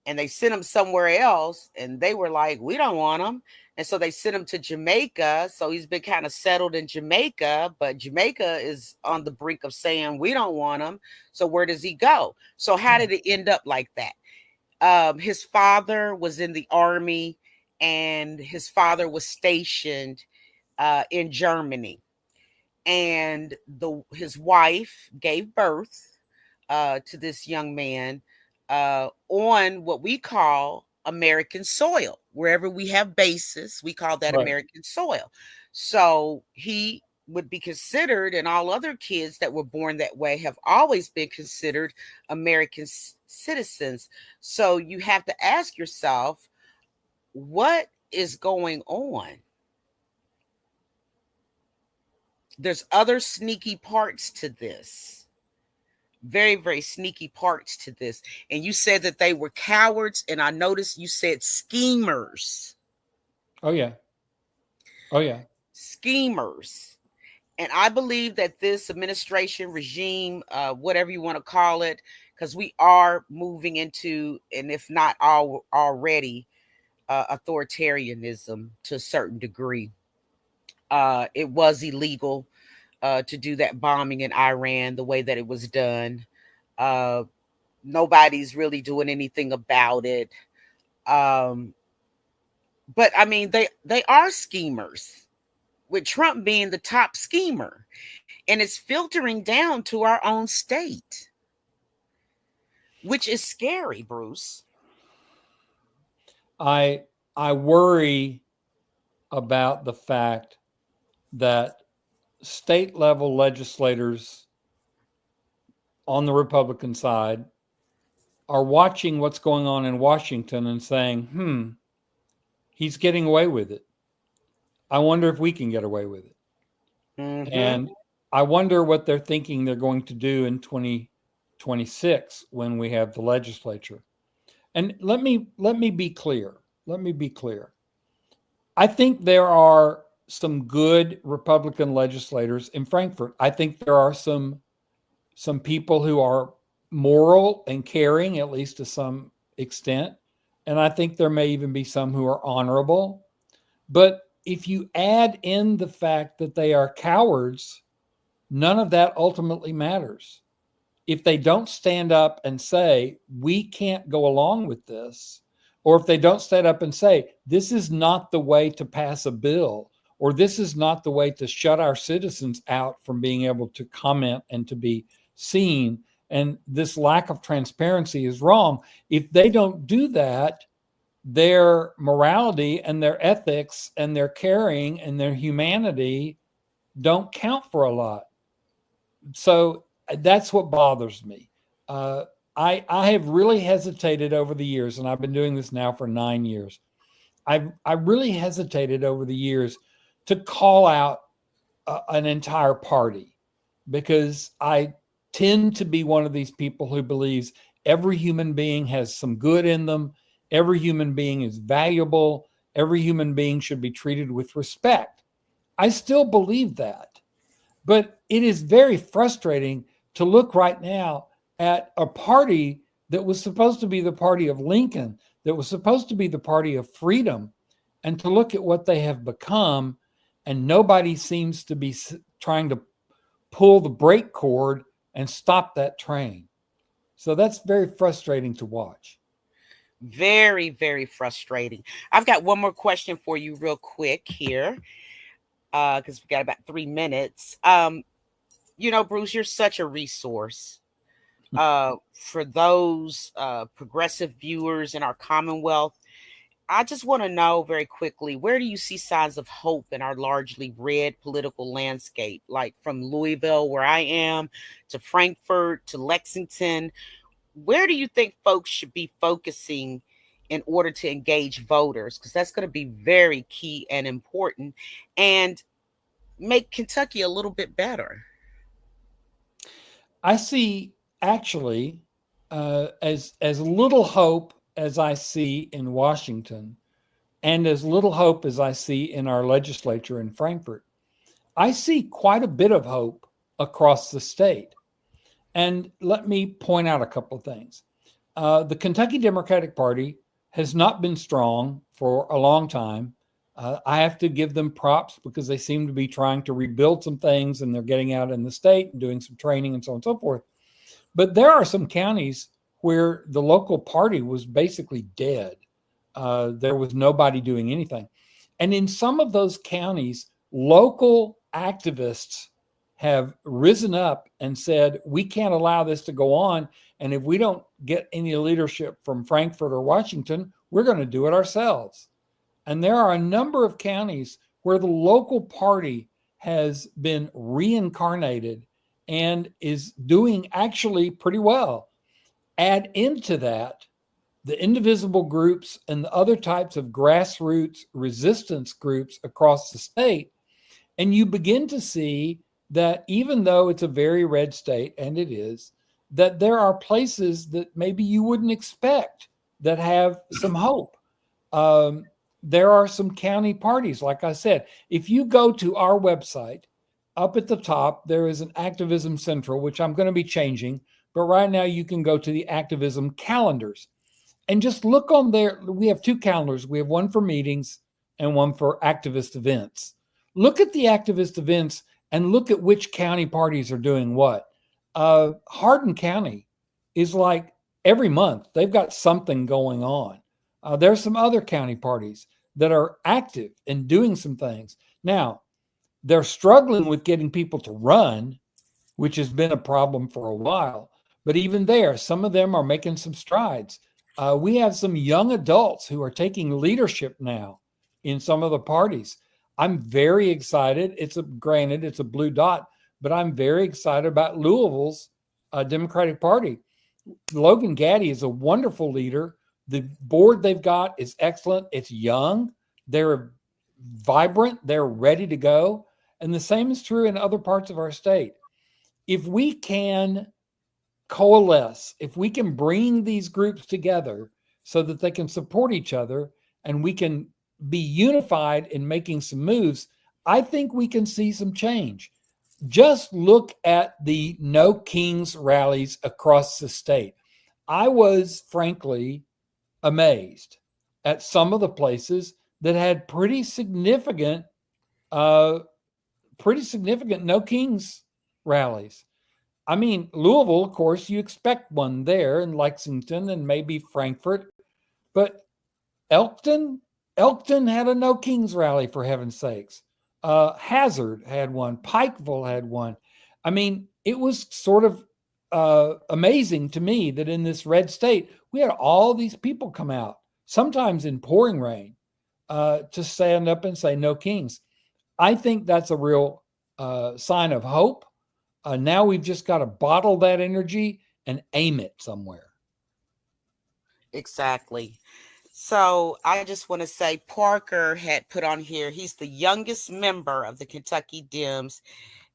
And they sent him somewhere else, and they were like, we don't want him. And so they sent him to Jamaica. So he's been kind of settled in Jamaica, but Jamaica is on the brink of saying, we don't want him. So where does he go? So how did it end up like that? His father was in the army, and his father was stationed in Germany. And his wife gave birth to this young man on what we call American soil. Wherever we have bases, we call that Right. American soil. So he would be considered, and all other kids that were born that way have always been considered American citizens. So you have to ask yourself, what is going on? There's other sneaky parts to this. Very, very sneaky parts to this. And you said that they were cowards, and I noticed you said schemers. Oh, yeah. Oh, yeah. Schemers. And I believe that this administration, regime, whatever you want to call it, because we are moving into, and if not already, authoritarianism to a certain degree. It was illegal to do that bombing in Iran the way that it was done. Uh, Nobody's really doing anything about it. Um, but I mean, they are schemers, with Trump being the top schemer, and it's filtering down to our own state, which is scary, Bruce. I worry about the fact that state level legislators on the Republican side are watching what's going on in Washington and saying, he's getting away with it. I wonder if we can get away with it. Mm-hmm. And I wonder what they're thinking they're going to do in 2026 when we have the legislature. And let me be clear. Let me be clear. I think there are some good Republican legislators in Frankfurt. I think there are some people who are moral and caring, at least to some extent. And I think there may even be some who are honorable. But if you add in the fact that they are cowards, none of that ultimately matters. If they don't stand up and say, we can't go along with this, or if they don't stand up and say, this is not the way to pass a bill, or this is not the way to shut our citizens out from being able to comment and to be seen, and this lack of transparency is wrong. If they don't do that, their morality and their ethics and their caring and their humanity don't count for a lot. So that's what bothers me. I have really hesitated over the years, and I've been doing this now for 9 years. I really hesitated over the years to call out an entire party, because I tend to be one of these people who believes every human being has some good in them. Every human being is valuable. Every human being should be treated with respect. I still believe that. But it is very frustrating to look right now at a party that was supposed to be the party of Lincoln, that was supposed to be the party of freedom, and to look at what they have become, and nobody seems to be trying to pull the brake cord and stop that train. So that's very frustrating to watch. Very, very frustrating. I've got one more question for you real quick here, because we got about 3 minutes. Bruce, you're such a resource for those progressive viewers in our Commonwealth. I just want to know very quickly, where do you see signs of hope in our largely red political landscape, like from Louisville, where I am, to Frankfurt, to Lexington? Where do you think folks should be focusing in order to engage voters? Because that's going to be very key and important, and make Kentucky a little bit better. I see actually as little hope as I see in Washington, and as little hope as I see in our legislature in Frankfurt. I see quite a bit of hope across the state. And let me point out a couple of things. The Kentucky Democratic Party has not been strong for a long time. I have to give them props because they seem to be trying to rebuild some things, and they're getting out in the state and doing some training and so on and so forth. But there are some counties where the local party was basically dead. There was nobody doing anything. And in some of those counties, local activists have risen up and said, we can't allow this to go on. And if we don't get any leadership from Frankfurt or Washington, we're going to do it ourselves. And there are a number of counties where the local party has been reincarnated and is doing actually pretty well. Add into that the indivisible groups and the other types of grassroots resistance groups across the state, and you begin to see that even though it's a very red state, and it is, that there are places that maybe you wouldn't expect that have some hope. There are some county parties, like I said. If you go to our website, up at the top, there is an Activism Central, which I'm going to be changing. But right now, you can go to the activism calendars and just look on there. We have 2 calendars. We have one for meetings and one for activist events. Look at the activist events and look at which county parties are doing what. Hardin County is like every month, they've got something going on. There's some other county parties that are active and doing some things. Now, they're struggling with getting people to run, which has been a problem for a while. But even there, some of them are making some strides. We have some young adults who are taking leadership now in some of the parties. I'm very excited. Granted, it's a blue dot, but I'm very excited about Louisville's Democratic Party. Logan Gaddy is a wonderful leader. The board they've got is excellent. It's young. they're vibrant, they're ready to go. And the same is true in other parts of our state. If we can coalesce, if we can bring these groups together so that they can support each other and we can be unified in making some moves, I think we can see some change. Just look at the No Kings rallies across the state. I was frankly amazed at some of the places that had uh, pretty significant No Kings rallies. I mean, Louisville, of course, you expect one there, and Lexington, and maybe Frankfurt, but Elkton, Elkton had a No Kings rally, for heaven's sakes. Hazard had one. Pikeville had one. I mean, it was sort of amazing to me that in this red state we had all these people come out, sometimes in pouring rain, to stand up and say No Kings. I think that's a real sign of hope. Now we've just got to bottle that energy and aim it somewhere. Exactly. So I just want to say Parker had put on here, he's the youngest member of the Kentucky Dems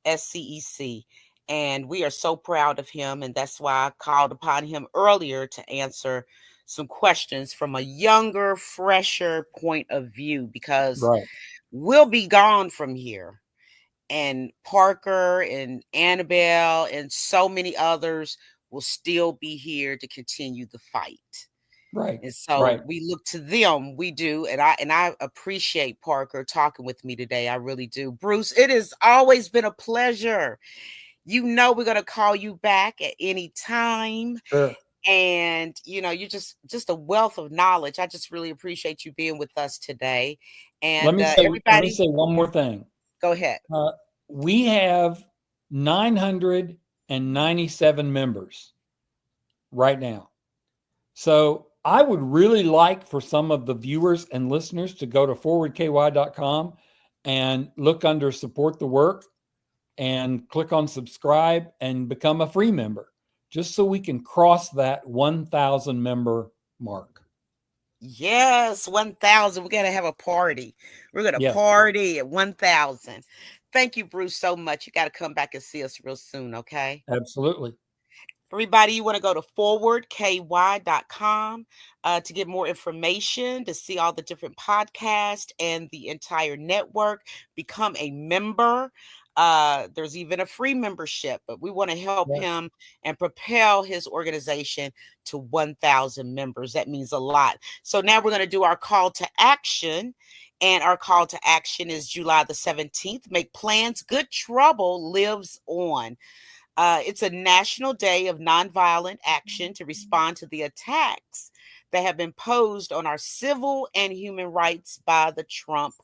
SCEC. And we are so proud of him. And that's why I called upon him earlier to answer some questions from a younger, fresher point of view, because Right. we'll be gone from here. And Parker and Annabelle and so many others will still be here to continue the fight. Right. And so Right. we look to them. We do. And I appreciate Parker talking with me today. I really do. Bruce, it has always been a pleasure. You know we're going to call you back at any time. Sure. And you're just a wealth of knowledge. I just really appreciate you being with us today. Let And me say let me everybody, say one more thing. go ahead. We have 997 members right now. So I would really like for some of the viewers and listeners to go to forwardky.com and look under support the work and click on subscribe and become a free member, just so we can cross that 1,000 member mark. Yes, 1,000. We're going to have a party. We're going to Yes, party at 1,000. Thank you, Bruce, so much. You got to come back and see us real soon, okay? absolutely. Everybody, you want to go to forwardky.com to get more information, to see all the different podcasts and the entire network. Become a member. There's even a free membership, but we want to help Right. him and propel his organization to 1,000 members. That means a lot. So now we're going to do our call to action. And our call to action is July the 17th. Make plans. Good Trouble lives on. It's a national day of nonviolent action to respond to the attacks that have been posed on our civil and human rights by the Trump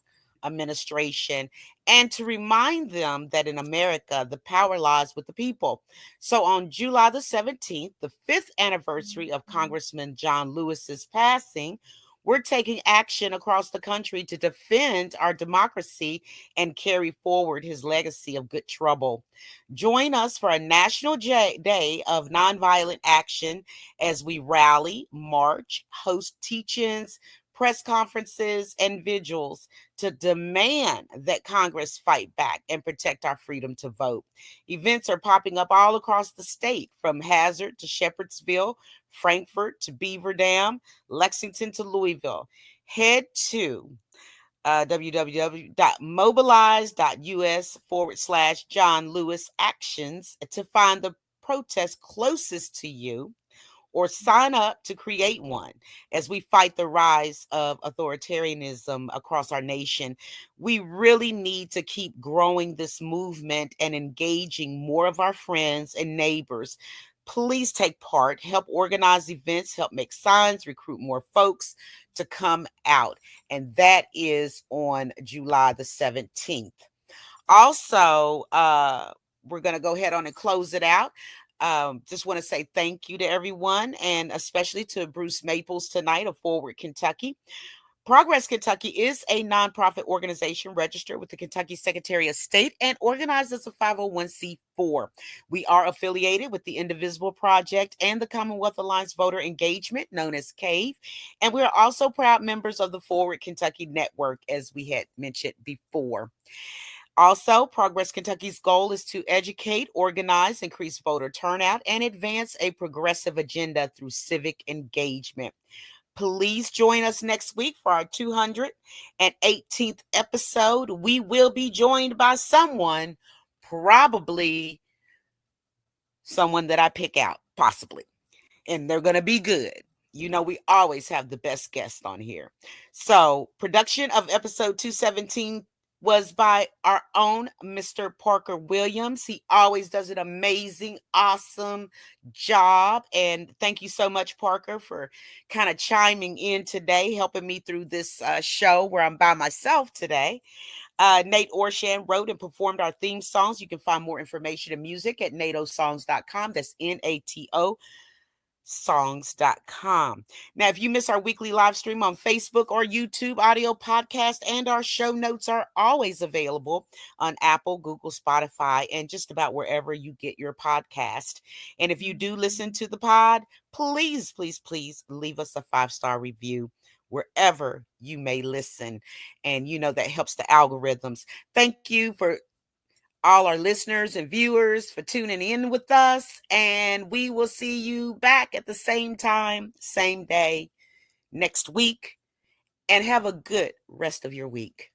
administration, and to remind them that in America, the power lies with the people. So on July the 17th, the 5th anniversary of Congressman John Lewis's passing, we're taking action across the country to defend our democracy and carry forward his legacy of good trouble. Join us for a national day of nonviolent action as we rally, march, host teach-ins, press conferences, and vigils to demand that Congress fight back and protect our freedom to vote. Events are popping up all across the state, from Hazard to Shepherdsville, Frankfurt to Beaver Dam, Lexington to Louisville. Head to www.mobilize.us/John Lewis Actions to find the protest closest to you, or sign up to create one as we fight the rise of authoritarianism across our nation. We really need to keep growing this movement and engaging more of our friends and neighbors. Please take part, help organize events, help make signs, recruit more folks to come out. And that is on July the 17th. Also, we're going to go ahead on and close it out. Just want to say thank you to everyone, and especially to Bruce Maples tonight of Forward Kentucky. Progress Kentucky is a nonprofit organization registered with the Kentucky Secretary of State and organized as a 501c4. We are affiliated with the Indivisible Project and the Commonwealth Alliance Voter Engagement, known as CAVE. And we are also proud members of the Forward Kentucky Network, as we had mentioned before. Also, Progress Kentucky's goal is to educate, organize, increase voter turnout, and advance a progressive agenda through civic engagement. Please join us next week for our 218th episode. We will be joined by someone, probably someone that I pick out, possibly. And they're going to be good. You know, we always have the best guests on here. So, production of episode 217 was by our own Mr. Parker Williams. He always does an amazing, awesome job. And thank you so much, Parker, for kind of chiming in today, helping me through this show where I'm by myself today. Nate Orshan wrote and performed our theme songs. You can find more information and music at natosongs.com. That's NATO songs.com. Now, if you miss our weekly live stream on Facebook or YouTube, audio podcast and our show notes are always available on Apple, Google, Spotify, and just about wherever you get your podcast. And if you do listen to the pod, please, please, please leave us a 5-star review wherever you may listen. And you know that helps the algorithms. Thank you for all our listeners and viewers for tuning in with us. And we will see you back at the same time, same day next week. And have a good rest of your week.